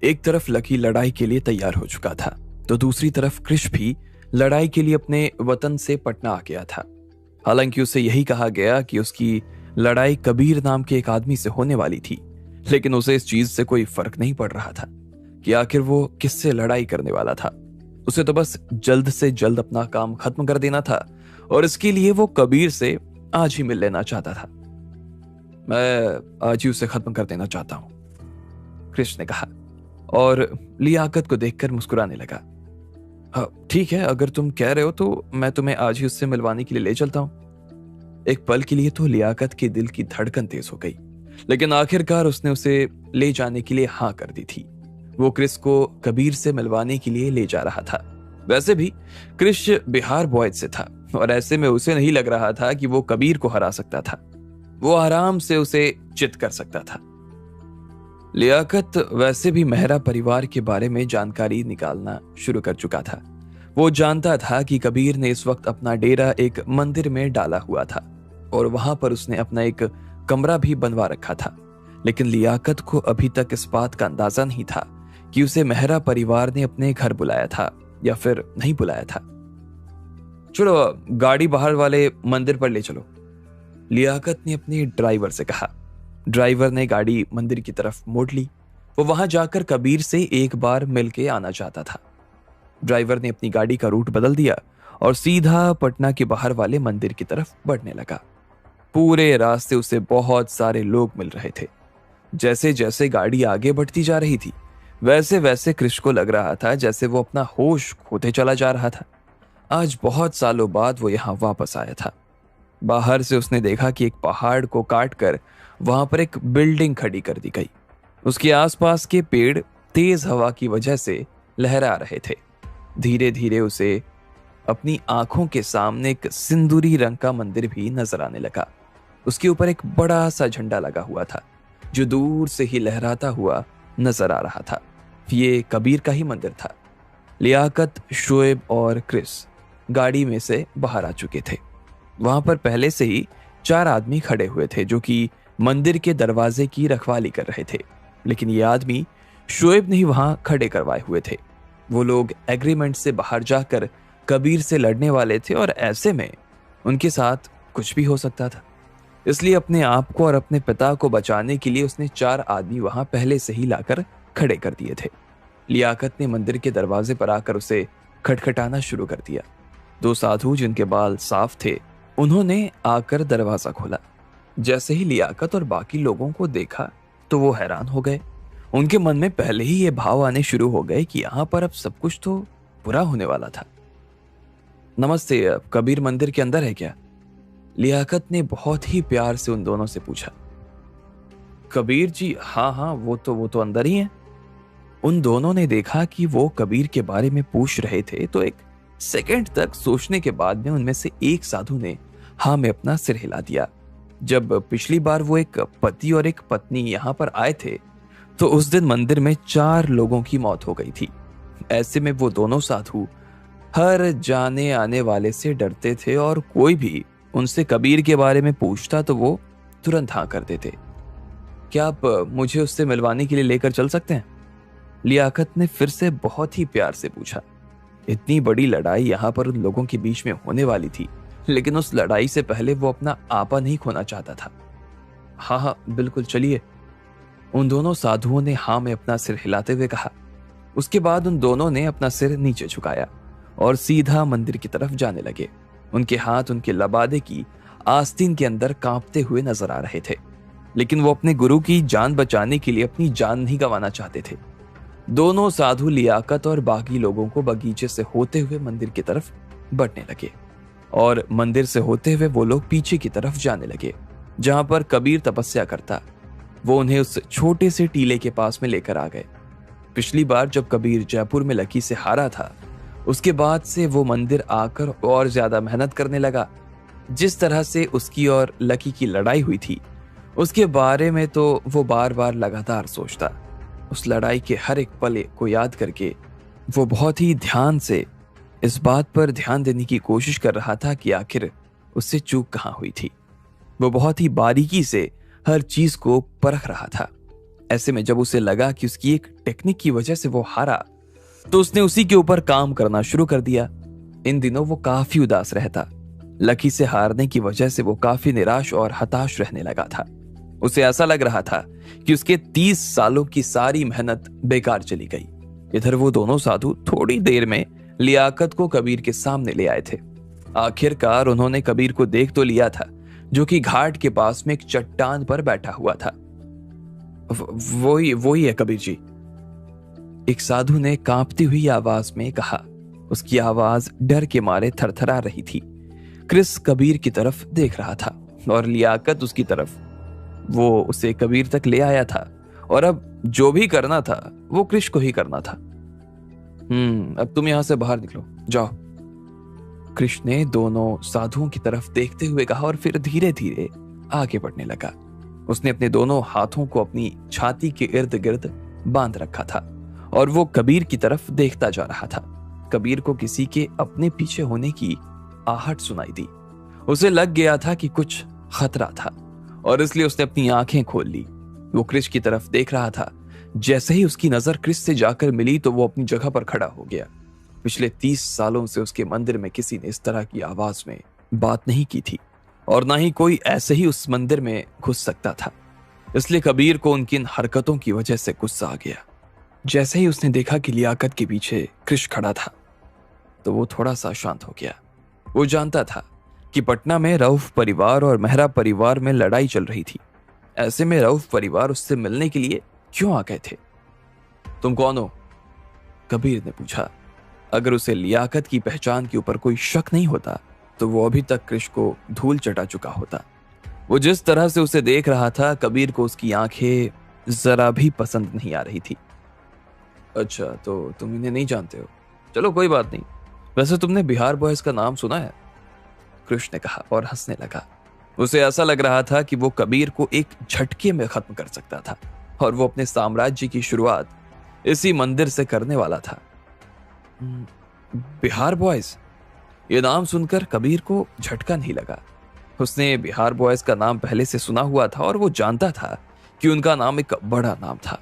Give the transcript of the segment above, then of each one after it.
एक तरफ लकी लड़ाई के लिए तैयार हो चुका था, तो दूसरी तरफ कृष भी लड़ाई के लिए अपने वतन से पटना आ गया था। हालांकि उसे यही कहा गया कि उसकी लड़ाई कबीर नाम के एक आदमी से होने वाली थी, लेकिन उसे इस चीज से कोई फर्क नहीं पड़ रहा था कि आखिर वो किससे लड़ाई करने वाला था। उसे तो बस जल्द से जल्द अपना काम खत्म कर देना था, और इसके लिए वो कबीर से आज ही मिल लेना चाहता था। मैं आज ही उसे खत्म कर देना चाहता हूं, कृष ने कहा, और लियाकत को देखकर मुस्कुराने लगा। हाँ ठीक है, अगर तुम कह रहे हो तो मैं तुम्हें आज ही उससे मिलवाने के लिए ले चलता हूं। एक पल के लिए तो लियाकत के दिल की धड़कन तेज हो गई, लेकिन आखिरकार उसने उसे ले जाने के लिए हाँ कर दी थी। वो क्रिस को कबीर से मिलवाने के लिए ले जा रहा था। वैसे भी क्रिश बिहार बॉयज से था, और ऐसे में उसे नहीं लग रहा था कि वो कबीर को हरा सकता था। वो आराम से उसे चित कर सकता था। लियाकत वैसे भी मेहरा परिवार के बारे में जानकारी निकालना शुरू कर चुका था। वो जानता था कि कबीर ने इस वक्त अपना डेरा एक मंदिर में डाला हुआ था, और वहां पर उसने अपना एक कमरा भी बनवा रखा था। लेकिन लियाकत को अभी तक इस बात का अंदाजा नहीं था कि उसे मेहरा परिवार ने अपने घर बुलाया था या फिर नहीं बुलाया था। चलो गाड़ी बाहर वाले मंदिर पर ले चलो, लियाकत ने अपने ड्राइवर से कहा। ड्राइवर ने गाड़ी मंदिर की तरफ मोड़ ली। वो वहां जाकर कबीर से एक बार मिलके आना चाहता था। ड्राइवर ने अपनी गाड़ी का रूट बदल दिया और सीधा पटना के बाहर वाले मंदिर की तरफ बढ़ने लगा। पूरे रास्ते उसे बहुत सारे लोग मिल रहे थे। जैसे जैसे गाड़ी आगे बढ़ती जा रही थी, वैसे वैसे कृष को लग रहा था जैसे वो अपना होश खोते चला जा रहा था। आज बहुत सालों बाद वो यहाँ वापस आया था। बाहर से उसने देखा कि एक पहाड़ को काट कर वहां पर एक बिल्डिंग खड़ी कर दी गई। उसके आसपास के पेड़ तेज हवा की वजह से लहरा रहे थे। धीरे धीरे उसे अपनी आंखों के सामने एक सिंदूरी रंग का मंदिर भी नजर आने लगा। उसके ऊपर एक बड़ा सा झंडा लगा हुआ था, जो दूर से ही लहराता हुआ नजर आ रहा था। ये कबीर का ही मंदिर था। लियाकत, शोएब और क्रिस गाड़ी में से बाहर आ चुके थे। वहां पर पहले से ही 4 आदमी खड़े हुए थे, जो कि मंदिर के दरवाजे की रखवाली कर रहे थे। लेकिन ये आदमी शोएब ने ही वहां खड़े करवाए हुए थे। वो लोग एग्रीमेंट से बाहर जाकर कबीर से लड़ने वाले थे, और ऐसे में उनके साथ कुछ भी हो सकता था। इसलिए अपने आप को और अपने पिता को बचाने के लिए उसने 4 आदमी वहां पहले से ही लाकर खड़े कर दिए थे। लियाकत ने मंदिर के दरवाजे पर आकर उसे खटखटाना शुरू कर दिया। 2 साधु जिनके बाल साफ थे, उन्होंने आकर दरवाजा खोला। जैसे ही लियाकत और बाकी लोगों को देखा तो वो हैरान हो गए। उनके मन में पहले ही ये भाव आने शुरू हो गए कि यहाँ पर अब सब कुछ तो बुरा होने वाला था। नमस्ते, कबीर मंदिर के अंदर है क्या? लियाकत ने बहुत ही प्यार से उन दोनों से पूछा। कबीर जी, हाँ, वो तो अंदर ही हैं। उन दोनों ने देखा कि वो कबीर के बारे में पूछ रहे थे, तो एक सेकंड तक सोचने के बाद में उनमें से एक साधु ने हाँ में अपना सिर हिला दिया। जब पिछली बार वो एक पति और एक पत्नी यहाँ पर आए थे, तो उस दिन मंदिर में 4 लोगों की मौत हो गई थी। ऐसे में वो दोनों साधु हर जाने आने वाले से डरते थे, और कोई भी उनसे कबीर के बारे में पूछता तो वो तुरंत हाँ कर देते। क्या आप मुझे उससे मिलवाने के लिए लेकर चल सकते हैं? लियाकत ने फिर से बहुत ही प्यार से पूछा। इतनी बड़ी लड़ाई यहाँ पर उन लोगों के बीच में होने वाली थी, लेकिन उस लड़ाई से पहले वो अपना आपा नहीं खोना चाहता था। हाँ, बिल्कुल, चलिए, उन दोनों साधुओं ने हाँ में अपना सिर हिलाते हुए कहा। उसके बाद उन दोनों ने अपना सिर नीचे झुकाया और सीधा मंदिर की तरफ जाने लगे। उनके हाथ उनके लबादे की आस्तीन के अंदर कांपते हुए नजर आ रहे थे, लेकिन वो अपने गुरु की जान बचाने के लिए अपनी जान नहीं गंवाना चाहते थे। दोनों साधु लियाकत और बाकी लोगों को बगीचे से होते हुए मंदिर की तरफ बढ़ने लगे, और मंदिर से होते हुए वो लोग पीछे की तरफ जाने लगे जहां पर कबीर तपस्या करता। वो उन्हें उस छोटे से टीले के पास में लेकर आ गए। पिछली बार जब कबीर जयपुर में लकी से हारा था, उसके बाद से वो मंदिर आकर और ज्यादा मेहनत करने लगा। जिस तरह से उसकी और लकी की लड़ाई हुई थी, उसके बारे में तो वो बार बार लगातार सोचता। उस लड़ाई के हर एक पल को याद करके वो बहुत ही ध्यान से इस बात पर ध्यान देने की कोशिश कर रहा था कि आखिर उससे चूक कहाँ हुई थी। वो बहुत ही बारीकी से हर चीज को परख रहा था। ऐसे में जब उसे लगा कि उसकी एक टेक्निक की वजह से वो हारा, तो उसने उसी के ऊपर काम करना शुरू कर दिया। इन दिनों वो काफी उदास रहता। लकी से हारने की वजह से वो काफी निराश और हताश रहने लगा था। उसे ऐसा लग रहा था कि उसके 30 सालों की सारी मेहनत बेकार चली गई। इधर वो दोनों साधु थोड़ी देर में लियाकत को कबीर के सामने ले आए थे। आखिरकार उन्होंने कबीर को देख तो लिया था, जो कि घाट के पास में एक चट्टान पर बैठा हुआ था। वही है कबीर जी, एक साधु ने कांपती हुई आवाज में कहा। उसकी आवाज डर के मारे थरथरा रही थी। क्रिस कबीर की तरफ देख रहा था और लियाकत उसकी तरफ। वो उसे कबीर तक ले आया था और अब जो भी करना था वो क्रिस को ही करना था। अब तुम यहां से बाहर निकलो, जाओ। क्रिस ने दोनों साधुओं की तरफ देखते हुए कहा और फिर धीरे धीरे आगे बढ़ने लगा। उसने अपने दोनों हाथों को अपनी छाती के इर्द गिर्द बांध रखा था और वो कबीर की तरफ देखता जा रहा था। कबीर को किसी के अपने पीछे होने की आहट सुनाई दी। उसे लग गया था कि कुछ खतरा था और इसलिए उसने अपनी आंखें खोल ली। वो क्रिस की तरफ देख रहा था। जैसे ही उसकी नजर क्रिस से जाकर मिली तो वो अपनी जगह पर खड़ा हो गया। पिछले 30 सालों से उसके मंदिर में किसी ने इस तरह की आवाज में बात नहीं की थी और ना ही कोई ऐसे ही उस मंदिर में घुस सकता था। इसलिए कबीर को उनकी इन हरकतों की वजह से गुस्सा आ गया। जैसे ही उसने देखा कि लियाकत के पीछे क्रिश खड़ा था तो वो थोड़ा सा शांत हो गया। वो जानता था कि पटना में रऊफ परिवार और मेहरा परिवार में लड़ाई चल रही थी। ऐसे में रऊफ परिवार उससे मिलने के लिए क्यों आ गए थे? तुम कौन हो? कबीर ने पूछा। अगर उसे लियाकत की पहचान के ऊपर कोई शक नहीं होता तो वो अभी तक क्रिश को धूल चटा चुका होता। वो जिस तरह से उसे देख रहा था, कबीर को उसकी आंखें जरा भी पसंद नहीं आ रही थी। अच्छा, तो तुम इन्हें नहीं जानते हो? चलो कोई बात नहीं। वैसे तुमने बिहार बॉयज का नाम सुना है? कृष्ण ने कहा और हंसने लगा। उसे ऐसा लग रहा था कि वो कबीर को एक झटके में खत्म कर सकता था और वो अपने साम्राज्य की शुरुआत इसी मंदिर से करने वाला था। बिहार बॉयज? ये नाम सुनकर कबीर को झटका नहीं लगा। उसने बिहार बॉयज का नाम पहले से सुना हुआ था और वो जानता था कि उनका नाम एक बड़ा नाम था।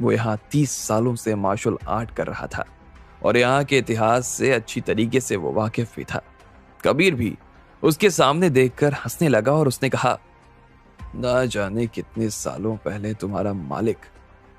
वो यहाँ 30 सालों से मार्शल आर्ट कर रहा था और यहाँ के इतिहास से अच्छी तरीके से वो वाकिफ भी था। कबीर भी उसके सामने देखकर हंसने लगा और उसने कहा, ना जाने कितने सालों पहले तुम्हारा मालिक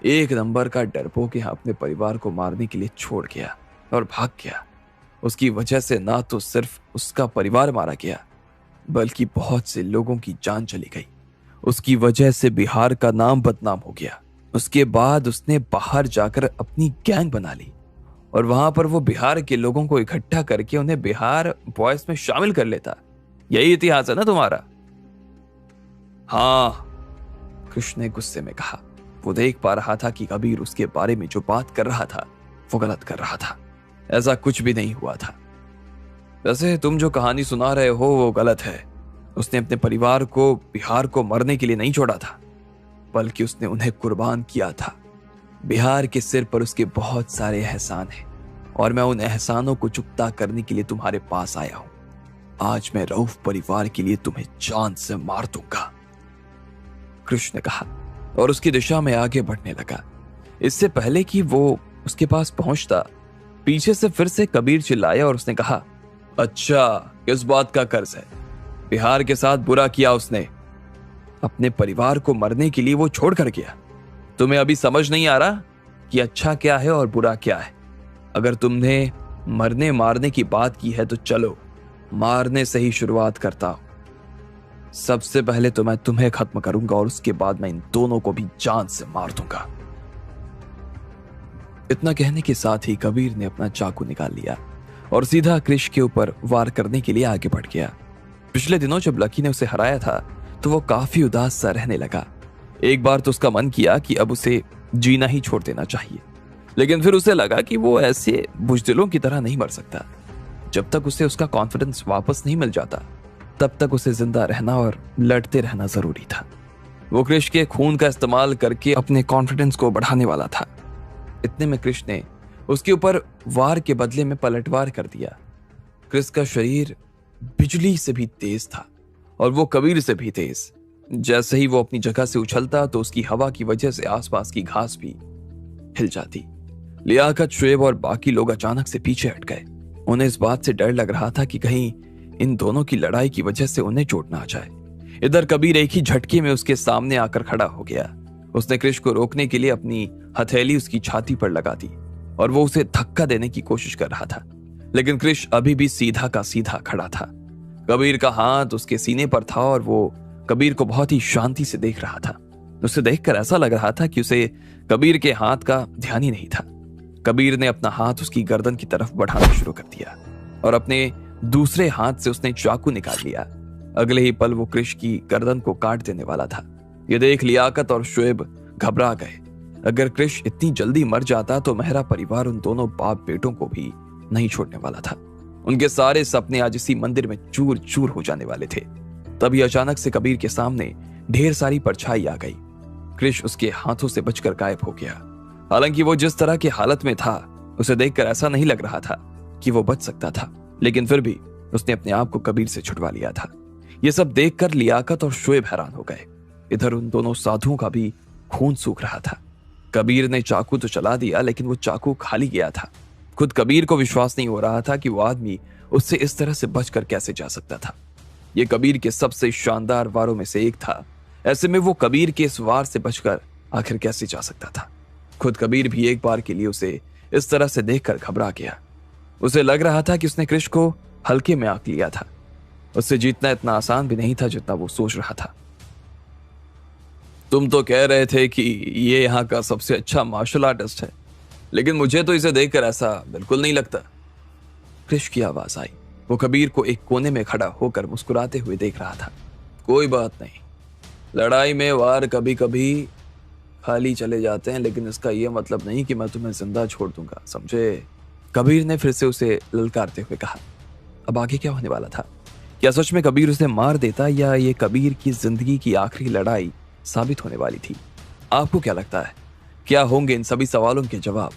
एक नंबर का डरपोक यहाँ अपने परिवार को मारने के लिए छोड़ गया और भाग गया। उसकी वजह से ना तो सिर्फ उसका परिवार मारा गया बल्कि बहुत से लोगों की जान चली गई। उसकी वजह से बिहार का नाम बदनाम हो गया। उसके बाद उसने बाहर जाकर अपनी गैंग बना ली और वहां पर वो बिहार के लोगों को इकट्ठा करके उन्हें बिहार बॉयज में शामिल कर लेता। यही इतिहास है ना तुम्हारा? हाँ, कृष्ण ने गुस्से में कहा। वो देख पा रहा था कि कबीर उसके बारे में जो बात कर रहा था वो गलत कर रहा था। ऐसा कुछ भी नहीं हुआ था। वैसे तुम जो कहानी सुना रहे हो वो गलत है। उसने अपने परिवार को बिहार को मरने के लिए नहीं छोड़ा था बल्कि उसने उन्हें कुर्बान किया था। बिहार के सिर पर उसके बहुत सारे एहसान हैं और मैं उन एहसानों को चुकता करने के लिए तुम्हारे पास आया हूं। आज मैं रऊफ परिवार के लिए तुम्हें जान से मार दूंगा, कृष्ण ने कहा और उसकी दिशा में आगे बढ़ने लगा। इससे पहले कि वो उसके पास पहुंचता, पीछे से फिर से कबीर चिल्लाया और उसने कहा, अच्छा, किस बात का कर्ज है? बिहार के साथ बुरा किया उसने। अपने परिवार को मरने के लिए वो छोड़ कर गया। तुम्हें अभी समझ नहीं आ रहा कि अच्छा क्या है और बुरा क्या है? अगर तुमने मरने मारने की बात की है तो चलो मारने से ही शुरुआत करता हूं। सबसे पहले तो मैं तुम्हें खत्म करूंगा और उसके बाद मैं इन दोनों को भी जान से मार दूंगा। इतना कहने के साथ ही कबीर ने अपना चाकू निकाल लिया और सीधा क्रिश के ऊपर वार करने के लिए आगे बढ़ गया। पिछले दिनों जब लकी ने उसे हराया था तो वो काफी उदास सा रहने लगा। एक बार तो उसका मन किया कि अब उसे जीना ही छोड़ देना चाहिए, लेकिन फिर उसे लगा कि वो ऐसे बुजदिलों की तरह नहीं मर सकता। जब तक उसे उसका कॉन्फिडेंस वापस नहीं मिल जाता तब तक उसे जिंदा रहना और लड़ते रहना जरूरी था। वो क्रिश के खून का इस्तेमाल करके अपने कॉन्फिडेंस को बढ़ाने वाला था। इतने में क्रिश ने उसके ऊपर वार के बदले में पलटवार कर दिया। क्रिश का शरीर बिजली से भी तेज था और वो कबीर से भी तेज। जैसे ही वो अपनी जगह से उछलता तो उसकी हवा की वजह से आसपास की घास भी हिल जाती। लियाकत, शुएब और बाकी लोग अचानक से पीछे हट गए। उन्हें इस बात से डर लग रहा था कि कहीं इन दोनों की लड़ाई की वजह से उन्हें चोट ना आ जाए। इधर कबीर एक ही झटके में उसके सामने आकर खड़ा हो गया। उसने क्रिश को रोकने के लिए अपनी हथेली उसकी छाती पर लगा दी और वो उसे धक्का देने की कोशिश कर रहा था, लेकिन क्रिश अभी भी सीधा का सीधा खड़ा था। कबीर का हाथ उसके सीने पर था और वो कबीर को बहुत ही शांति से देख रहा था। उसे देखकर ऐसा लग रहा था कि उसे कबीर के हाथ का ध्यान ही नहीं था। कबीर ने अपना हाथ उसकी गर्दन की तरफ बढ़ाना शुरू कर दिया और अपने दूसरे हाथ से उसने चाकू निकाल लिया। अगले ही पल वो क्रिश की गर्दन को काट देने वाला था। ये देख लियाकत और शुएब घबरा गए। अगर क्रिश इतनी जल्दी मर जाता तो मेहरा परिवार उन दोनों बाप बेटों को भी नहीं छोड़ने वाला था। उनके सारे सपने आज इसी मंदिर में चूर चूर हो जाने वाले थे। तभी अचानक से कबीर के सामने ढेर सारी परछाई आ गई। क्रिश उसके हाथों से बचकर गायब हो गया। हालांकि वो जिस तरह की हालत में था उसे देखकर ऐसा नहीं लग रहा था कि वो बच सकता था, लेकिन फिर भी उसने अपने आप को कबीर से छुड़वा लिया था। ये सब देखकर लियाकत और शुएब हैरान हो गए। इधर उन दोनों साधुओं का भी खून सूख रहा था। कबीर ने चाकू तो चला दिया, लेकिन वो चाकू खाली गया था। खुद कबीर को विश्वास नहीं हो रहा था कि वो आदमी उससे इस तरह से बचकर कैसे जा सकता था। ये कबीर के सबसे शानदार वारों में से एक था। ऐसे में वो कबीर के इस वार से बचकर आखिर कैसे जा सकता था। खुद कबीर भी एक बार के लिए उसे इस तरह से देखकर घबरा गया। उसे लग रहा था कि उसने क्रिश को हल्के में आंक लिया था। उससे जीतना इतना आसान भी नहीं था जितना वो सोच रहा था। तुम तो कह रहे थे कि ये यहाँ का सबसे अच्छा मार्शल आर्टिस्ट है, लेकिन मुझे तो इसे देखकर ऐसा बिल्कुल नहीं लगता। क्रिश की आवाज आई। वो कबीर को एक कोने में खड़ा होकर मुस्कुराते हुए देख रहा था। कोई बात नहीं, लड़ाई में वार कभी कभी खाली चले जाते हैं, लेकिन इसका यह मतलब नहीं कि मैं तुम्हें जिंदा छोड़ दूंगा, समझे? कबीर ने फिर से उसे ललकारते हुए कहा। अब आगे क्या होने वाला था? क्या सच में कबीर उसे मार देता या ये कबीर की जिंदगी की आखिरी लड़ाई साबित होने वाली थी? आपको क्या लगता है, क्या होंगे इन सभी सवालों के जवाब?